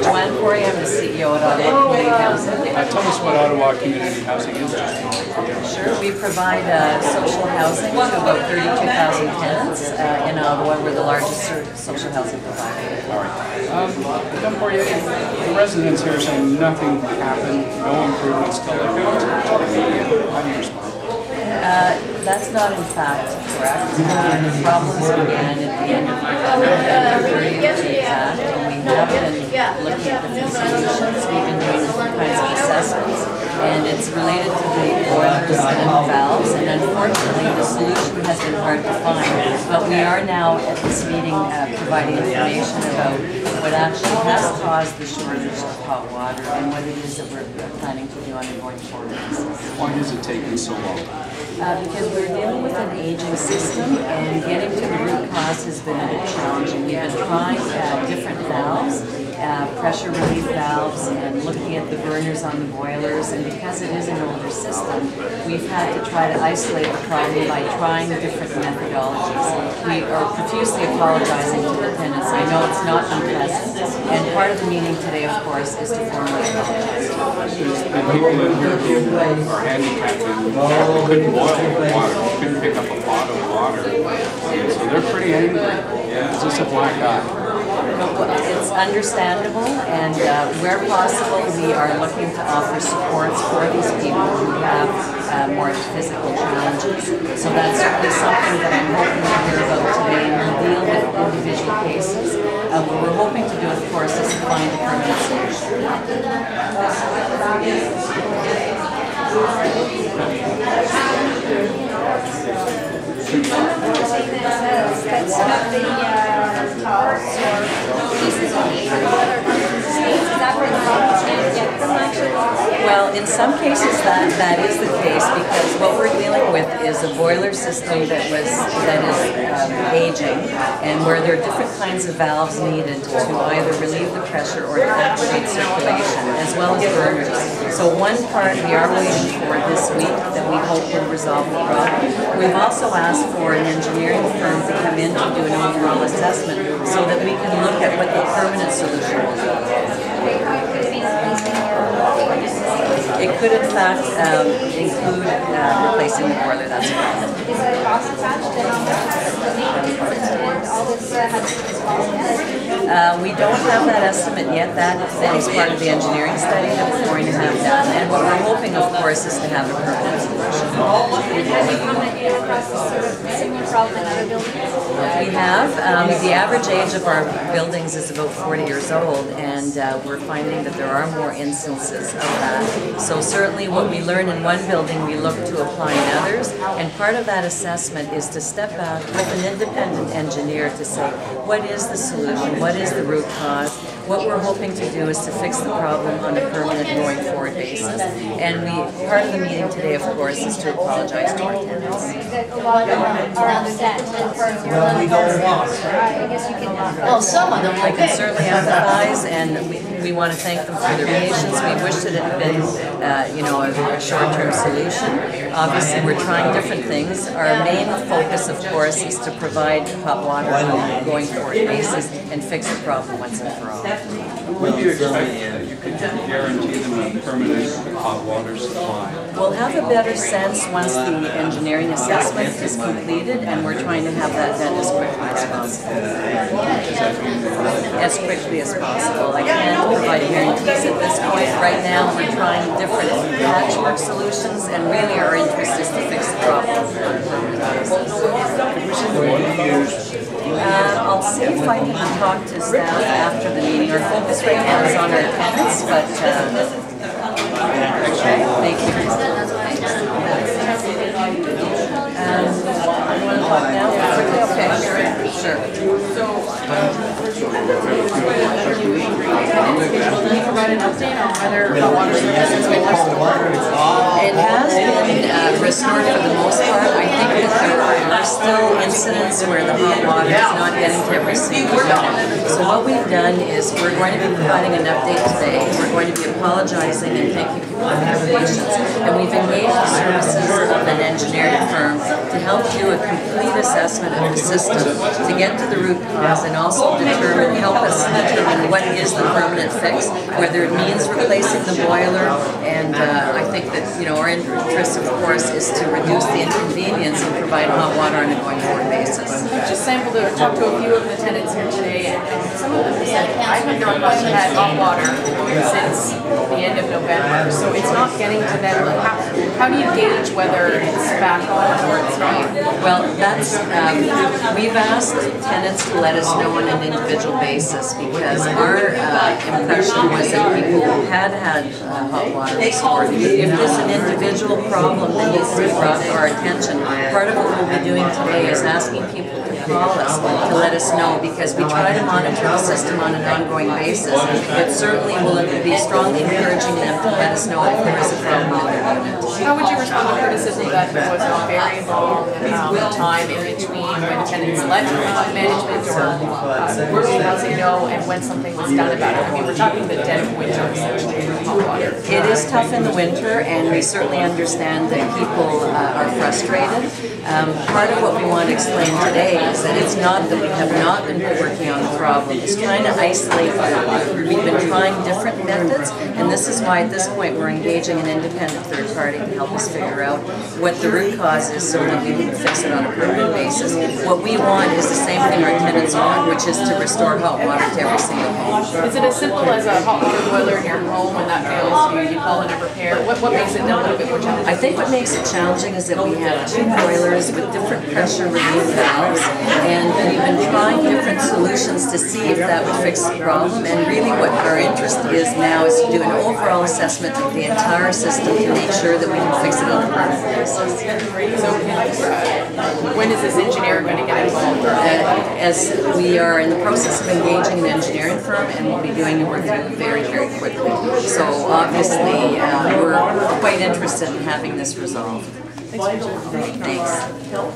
Joanne Porier, I'm the CEO at Ottawa Community Housing. Tell us what Ottawa Community Housing is. Sure, we provide social housing to about 32,000 tenants in Ottawa. We're the largest social housing provider. All right. Madame Porier, the residents here say nothing happened, no improvements till they go to the media. How do you respond? That's not in fact correct. The problems began at the end of November 30th, and we have been looking at different solutions. We've been doing different kinds of assessments, and it's related to the boilers and valves, and unfortunately the solution has been hard to find. But we are now at this meeting providing information about what actually has caused the shortage of hot water and what it is that we're planning to do on a going forward basis. Why has it taken so long? Because we're dealing with an aging system, and getting to the root cause has been a bit challenging. We've been trying different valves, pressure relief valves, and looking at the burners on the boilers, and because it is an older system, we've had to try to isolate the problem by trying different methodologies. We are profusely apologizing to the tenants. I know it's not unpleasant, and part of the meeting today, of course, is to formally apologize. The people in here who are handicapped and couldn't boil water, couldn't pick up a pot of water, so they're pretty angry. Is this a black eye? It's understandable, and where possible, we are looking to offer supports for these people who have more physical challenges. So that's certainly something that I'm hoping to hear about today, and we'll deal with individual cases. What we're hoping to do, of course, is to find a permanent solution. Well, in some cases that is the case, because what we're dealing with is a boiler system that is aging, and where there are different kinds of valves needed to either relieve the pressure or to activate circulation, as well as burners. So one part we are waiting for this week that we hope will resolve the problem. We've also asked for an engineering firm to come in to do an overall assessment so that we can look at what the permanent solution will be. It could, in fact, include replacing the boiler. That's a problem. Is there a cost attached to all this we don't have that estimate yet. That is part of the engineering study that we're going to have done. And what we're hoping, of course, is to have a permanent solution. Have you found that you have across this sort of similar problem in other buildings? We have. The average age of our buildings is about 40 years old, and we're finding that there are more instances of that. So certainly what we learn in one building, we look to apply in others, and part of that assessment is to step back with an independent engineer to say, what is the solution? What is the root cause? What we're hoping to do is to fix the problem on a permanent going forward basis. And part of the meeting today, of course, is to apologize to our tenants. A lot of them are upset. I guess you can. Well, some of them I can certainly empathize, and we want to thank them for their patience. We wish that it had been, a short-term solution. Obviously, we're trying different things. Our main focus, of course, is to provide hot water on a going forward basis and fix the problem once and for all. When do you expect that you could guarantee them a permanent hot water supply? We'll have a better sense once the engineering assessment is completed, and we're trying to have that done as quickly as possible. Does that mean As quickly as possible. I can't provide guarantees at this point. Right now, we're trying different patchwork solutions, and really our interest is to fix the problem on a permanent basis. I'll see if I can talk to staff after the meeting. Our focus right now is on our tenants, but okay, thank you. You want to talk now? Okay, sure. provide an update on whether hot water service has been restored? It has been restored for the most part. I think that there are still incidents where the hot water is not getting to every single unit. So what we've done is we're going to be providing an update today. We're going to be apologizing and thanking people for their patience. And we've engaged the services of an engineering firm to help do a complete assessment of the system to get to the root cause and also help us determine what is the permanent fix, whether it means replacing the boiler. And I think that, you know, our interest, of course, is to reduce the inconvenience and provide hot water on a going forward basis. I've just sampled or talked to a few of the tenants here today, and some of them said, I've had hot water since the end of November, so it's not getting to them. How do you gauge whether it's back on or it's not? Well, that's, we've asked tenants to let us know on an individual basis, because our impression was that people had hot water restored. If there's an individual problem that needs to be brought to our attention, part of what we'll be doing today is asking people to call us to let us know, because we try to monitor the system on an ongoing basis, but certainly we'll be strongly encouraging them to let us know if there is a problem with their unit. How would you respond to criticism that there was a very long time in between when tenants let management or housing know and when something was done about it? I mean, we're talking the dead of winter essentially with hot water. It is tough in the winter, and we certainly understand that people are frustrated. Part of what we want to explain today is that it's not that we have not been working on the problem. It's trying to isolate the problem. We've been trying different methods, and this is why at this point we're engaging an independent third party to help us figure out what the root cause is so that we can fix it on a permanent basis. What we want is the same thing our tenants want, which is to restore hot water to every single home. Is it as simple as a hot water boiler in your home? When that fails, you call in a repair? What makes it a little bit more challenging? I think what makes it challenging is that we have two boilers with different pressure relief valves, and we've been trying different solutions to see if that would fix the problem. And really what our interest is now is to do an overall assessment of the entire system to make sure that we can fix it on a permanent basis. So when is this engineer going to get involved? As we are in the process of engaging an engineering firm, and we'll be doing the review very, very quickly. So obviously we're quite interested in having this resolved. Thanks.